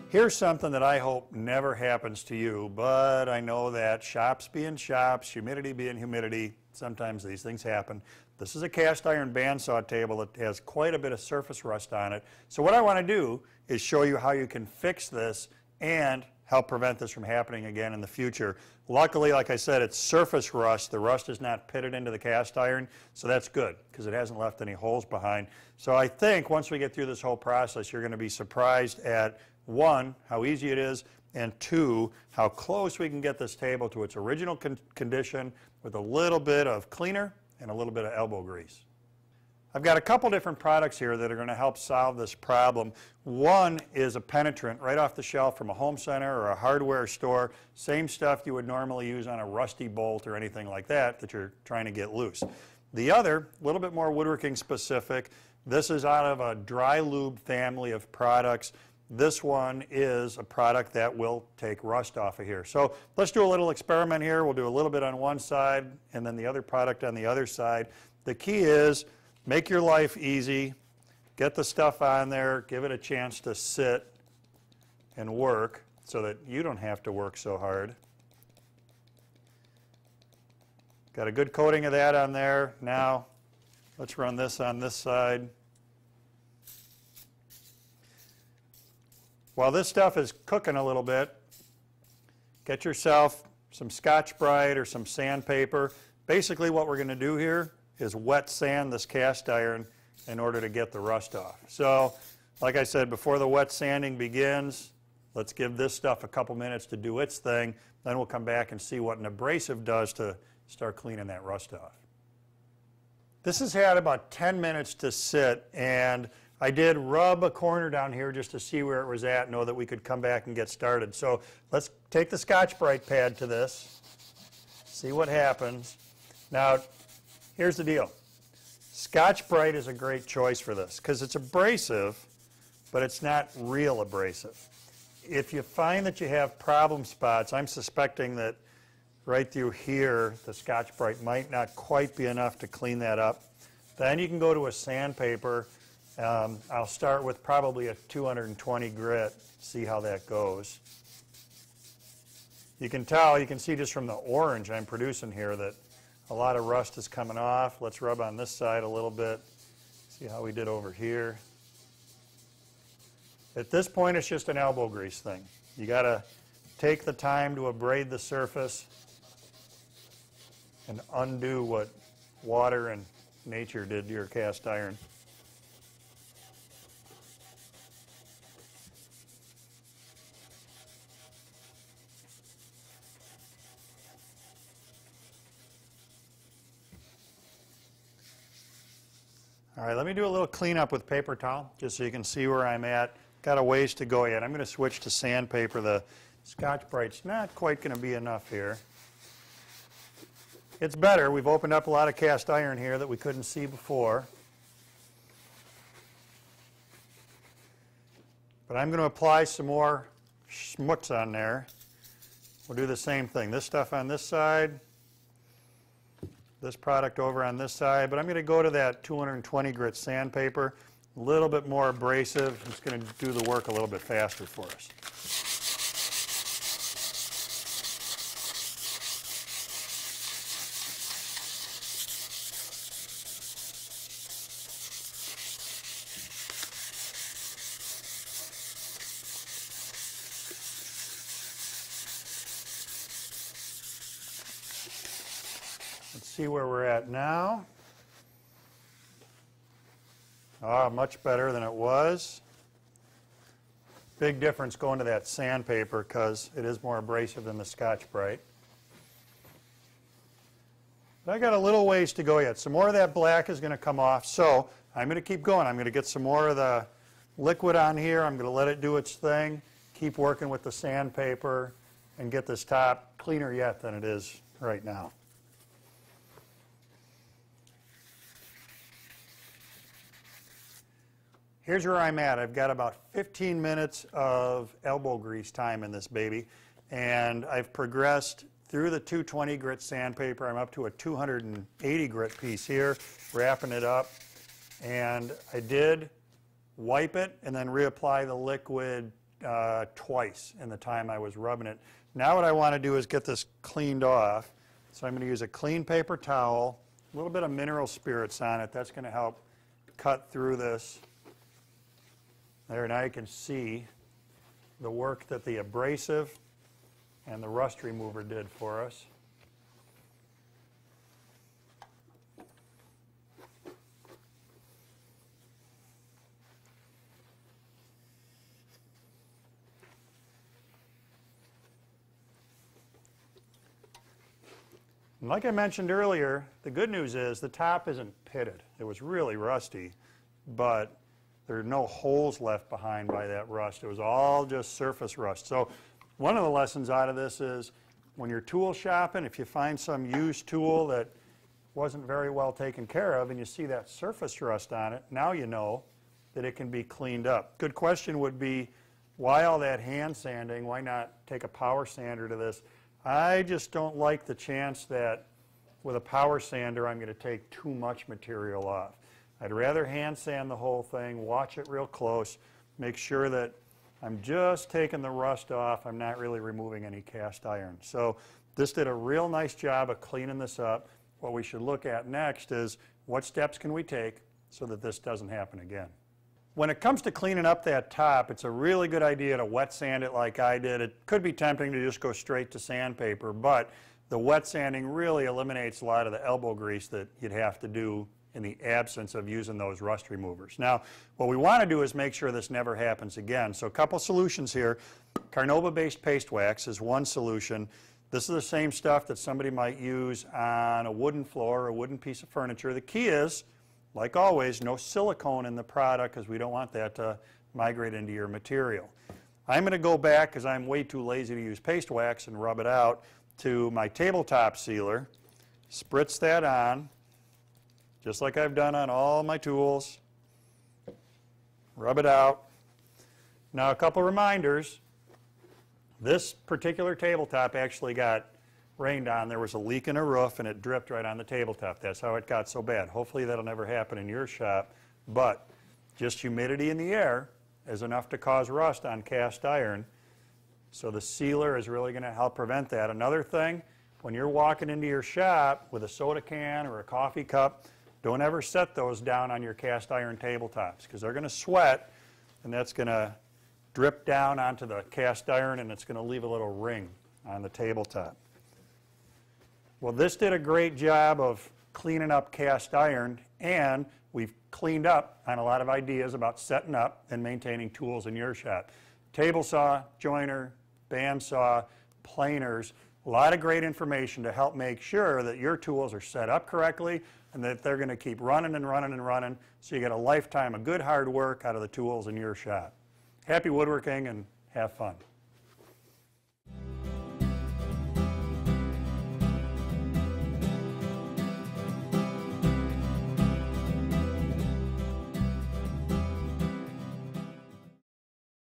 Here's something that I hope never happens to you, but I know that shops being shops, humidity being humidity, sometimes these things happen. This is a cast iron bandsaw table that has quite a bit of surface rust on it. So what I want to do is show you how you can fix this and help prevent this from happening again in the future. Luckily, like I said, it's surface rust. The rust is not pitted into the cast iron, so that's good because it hasn't left any holes behind. So I think once we get through this whole process, you're going to be surprised at, one, how easy it is, and two, how close we can get this table to its original condition with a little bit of cleaner and a little bit of elbow grease. I've got a couple different products here that are going to help solve this problem. One is a penetrant right off the shelf from a home center or a hardware store. Same stuff you would normally use on a rusty bolt or anything like that that you're trying to get loose. The other, a little bit more woodworking specific, this is out of a dry lube family of products. This one is a product that will take rust off of here. So let's do a little experiment here. We'll do a little bit on one side and then the other product on the other side. The key is make your life easy, get the stuff on there, give it a chance to sit and work so that you don't have to work so hard. Got a good coating of that on there. Now let's run this on this side. While this stuff is cooking a little bit, get yourself some Scotch-Brite or some sandpaper. Basically what we're going to do here is wet sand this cast iron in order to get the rust off. So, like I said, before the wet sanding begins, let's give this stuff a couple minutes to do its thing. Then we'll come back and see what an abrasive does to start cleaning that rust off. This has had about 10 minutes to sit, and I did rub a corner down here just to see where it was at, know that we could come back and get started. So let's take the Scotch-Brite pad to this, see what happens. Now, here's the deal. Scotch-Brite is a great choice for this because it's abrasive, but it's not real abrasive. If you find that you have problem spots, I'm suspecting that right through here, the Scotch-Brite might not quite be enough to clean that up. Then you can go to a sandpaper. I'll start with probably a 220 grit, see how that goes. You can tell, you can see just from the orange I'm producing here that a lot of rust is coming off. Let's rub on this side a little bit, see how we did over here. At this point, it's just an elbow grease thing. You got to take the time to abrade the surface and undo what water and nature did to your cast iron. All right, let me do a little cleanup with paper towel just so you can see where I'm at. Got a ways to go yet. I'm going to switch to sandpaper. The Scotch-Brite's not quite going to be enough here. It's better. We've opened up a lot of cast iron here that we couldn't see before. But I'm going to apply some more schmutz on there. We'll do the same thing. This stuff on this side. This product over on this side, but I'm going to go to that 220 grit sandpaper, a little bit more abrasive. It's going to do the work a little bit faster for us. Let's see where we're at now. Much better than it was. Big difference going to that sandpaper because it is more abrasive than the Scotch-Brite. But I got a little ways to go yet. Some more of that black is going to come off, so I'm going to keep going. I'm going to get some more of the liquid on here. I'm going to let it do its thing, keep working with the sandpaper, and get this top cleaner yet than it is right now. Here's where I'm at. I've got about 15 minutes of elbow grease time in this baby, and I've progressed through the 220 grit sandpaper. I'm up to a 280 grit piece here, wrapping it up, and I did wipe it and then reapply the liquid twice in the time I was rubbing it. Now what I want to do is get this cleaned off. So I'm going to use a clean paper towel, a little bit of mineral spirits on it. That's going to help cut through this. There, now you can see the work that the abrasive and the rust remover did for us. And like I mentioned earlier, the good news is the top isn't pitted. It was really rusty, but there are no holes left behind by that rust. It was all just surface rust. So one of the lessons out of this is when you're tool shopping, if you find some used tool that wasn't very well taken care of and you see that surface rust on it, now you know that it can be cleaned up. Good question would be, why all that hand sanding? Why not take a power sander to this? I just don't like the chance that with a power sander I'm going to take too much material off. I'd rather hand sand the whole thing, watch it real close, make sure that I'm just taking the rust off, I'm not really removing any cast iron. So this did a real nice job of cleaning this up. What we should look at next is what steps can we take so that this doesn't happen again. When it comes to cleaning up that top, it's a really good idea to wet sand it like I did. It could be tempting to just go straight to sandpaper, but the wet sanding really eliminates a lot of the elbow grease that you'd have to do in the absence of using those rust removers. Now, what we want to do is make sure this never happens again. So a couple solutions here. Carnauba-based paste wax is one solution. This is the same stuff that somebody might use on a wooden floor or a wooden piece of furniture. The key is, like always, no silicone in the product because we don't want that to migrate into your material. I'm going to go back, because I'm way too lazy to use paste wax and rub it out, to my tabletop sealer, spritz that on, just like I've done on all my tools, rub it out. Now a couple reminders, this particular tabletop actually got rained on. There was a leak in a roof and it dripped right on the tabletop. That's how it got so bad. Hopefully that'll never happen in your shop, but just humidity in the air is enough to cause rust on cast iron. So the sealer is really going to help prevent that. Another thing, when you're walking into your shop with a soda can or a coffee cup, don't ever set those down on your cast iron tabletops because they're going to sweat and that's going to drip down onto the cast iron and it's going to leave a little ring on the tabletop. Well, this did a great job of cleaning up cast iron, and we've cleaned up on a lot of ideas about setting up and maintaining tools in your shop. Table saw, joiner, bandsaw, planers, a lot of great information to help make sure that your tools are set up correctly and that they're going to keep running and running and running so you get a lifetime of good hard work out of the tools in your shop. Happy woodworking and have fun.